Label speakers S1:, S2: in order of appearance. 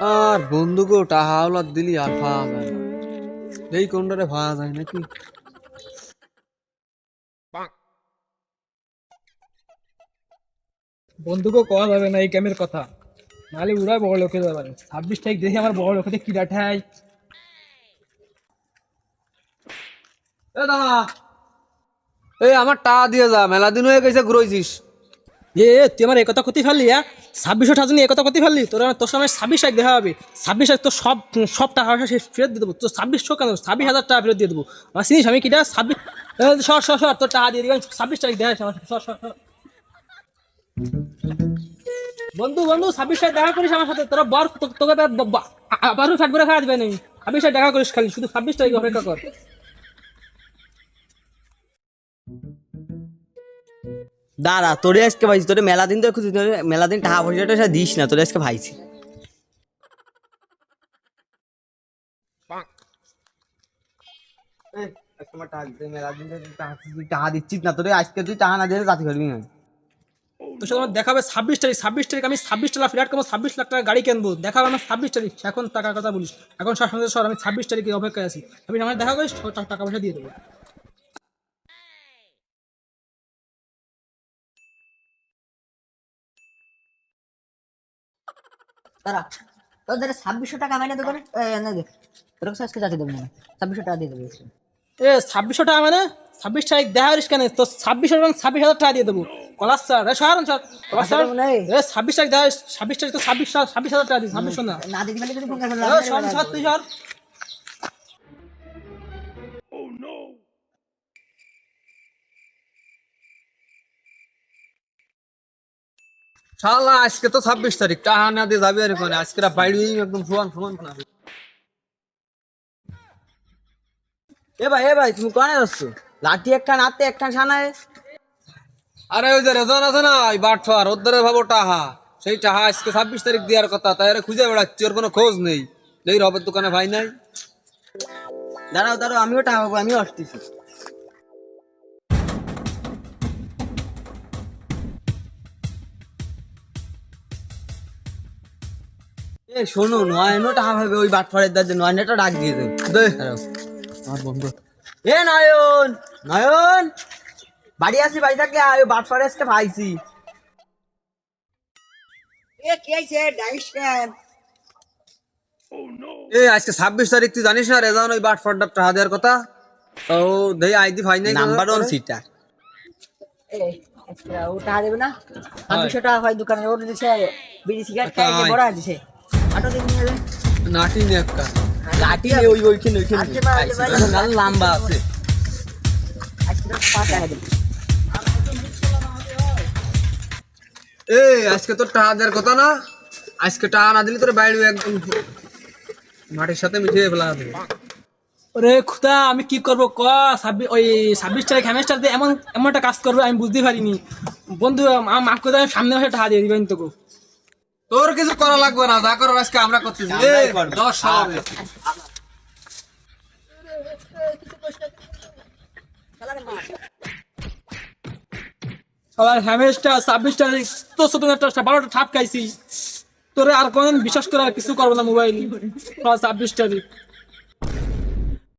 S1: আর বন্ধুকে টাহা হাওলাত দিলি আর পাওয়া যায় না, এই কোনটারে পাওয়া যায় নাকি?
S2: বন্ধুকে কওয়া যাবে না এই গেমের কথা, নাহলে ওরাই বড় লোকে যাবে। 26 তারিখ দেখি আমার বড় লোকেতে কি ডাঠাই।
S1: এ দাদা, এই আমার টাকা দিয়ে যা, মেলা দিন হয়ে গেছে ঘুরোইছিস।
S2: তুই আমার একথা ক্ষতি ফেললি? 26 টাকা নিয়ে একথা ক্ষতি ফেললি? তোর সময় 26 তারিখ দেখা হবে। 26 তারিখ তো সব টাকা পয়সা শেষ ফেরত দিয়ে দেবো। তো 2600 কেন, 26,000 টাকা ফেরত দিয়ে দেবো। আমার চিনিস আমি কিটা 26? সর তোর টাকা দিয়ে দিবেন। 26 তারিখ দেখা আমার সাথে, সর। বন্ধু 26 তারিখ দেখা করিস আমার সাথে। তোরা বর তোকে আবারও ফ্যাট করে খাওয়া দিবে না। 26 তারিখ দেখা করিস, খালি শুধু 26 তারিখ অপেক্ষা কর।
S3: দাঁড়া, তোরে আজকে ভাইছি, তোরে মেলা দিন তো খুঁজি, তোরে মেলা দিন টাকা পয়সাটা দিস না, তোরে আজকে ভাইছি। মেলা দিন টাকা দিচ্ছিস না, তোরে আজকে তুই টাকা না দিলে জাতি করবি না।
S2: তোর সাথে আমার দেখাবে 26 তারিখ আমি 26 টাকা ফ্ল্যাট কিনবো, 26 লাখ টাকা গাড়ি কিনবো। দেখাবে আমার 26 তারিখ। এখন টাকার কথা বলিস, এখন সর আমি 26 তারিখে অপেক্ষায় আছি। আমি আমার দেখা করিস, টাকা পয়সা দিয়ে দেবো।
S4: তারা তোদের 2600 টাকা মাইনে দোকানে না দে, তোর কাছে আজকে যাতে দেবো না, 2600 টাকা দিয়ে দেবো।
S2: 2600 টাকা মানে 26 তারিখ দেখা করিস কেন? তো 26,000 টাকা দিয়ে দেবো। কলার স্যার স্যার কলার স্যার 26 তারিখ দেখা, 26 তারিখ তো 26,000 টাকা দিস। 2600 না,
S4: না দিদি মানে যদি ফোন করে
S2: সর তুই সর।
S1: শালা আজকে তো 26 তারিখ, টাকা না দিয়ে যাবি আর কোনে? আজকে বাইরে একদম সমান না।
S3: এ ভাই তুমি কোনে যাচ্ছ? লাঠি একখান হাতে একখান সানায়।
S1: আরে ওই যে রেজন আছে না, ওই বাটফার ওদের ভাবো টাহা, সেই টাহা আজকে 26 তারিখ দেওয়ার কথা, তাই আরে খুঁজে বেড়াচ্ছি, ওর কোনো খোঁজ নেই। এই রবের দোকানে ভাই নাই।
S3: দাঁড়াও আমিও টাকা পাবো, আমিও আসতেছি। শোনো, নয়নও টাকা পাবে ওই বাটফারের দাঁড়িয়ে, নয়নটা ডাক দিয়ে দেবে।
S1: আমার বন্ধু
S3: নয়ন বাড়ি আসি, বাড়ি থাকলে ওই বাটফারে আজকে ভাইছি।
S4: কি হয়েছে ডাইস?
S1: এই আজকে 26 তারিখ, তুই জানিস না রেজন ওই বাটফারটার টাহা দেওয়ার কথা? ও দেই আইডি ফাই নাই,
S3: নাম্বার 1 সিটা।
S4: ও টাকা দেবে না? 2600 টাকা হয় দোকানে, ওর দিছে বিড়ি সিগারেট খাইছে, বড় দিছে। আটো দিন নিয়ে যাবে
S1: নাটি নি একটা
S3: লাঠি ওইখানে লম্বা আছে।
S4: আজকে 5 টাকা দেবে।
S1: এই আজকে তোর টাকা দেওয়ার কথা না? আজকে টাকা না দিলে তোর বাইরে একদম মাটির সাথে মিশিয়ে ফেলা হবে।
S2: ওরে খুদা, আমি কি করবো ক? 26 তারিখ হ্যামেস্টার দিয়ে এমন একটা কাজ করবো আমি বুঝতে পারিনি। বন্ধু মাফ করে, আমি সামনে বসে টাকা দিয়ে দিবেন তোকে।
S1: তোর কিছু করা লাগবে না, যা করার আজকে আমরা করতেছি।
S3: আমরাই করবো।
S1: 10 হবে।
S2: সবার হ্যামেস্টার 26 তারিখ তোর সাথে একটা 12টা ঠাপ খাইছি। তোরে আর কোনদিন বিশ্বাস করে আর কিছু করবো না মোবাইল। 26 তারিখ।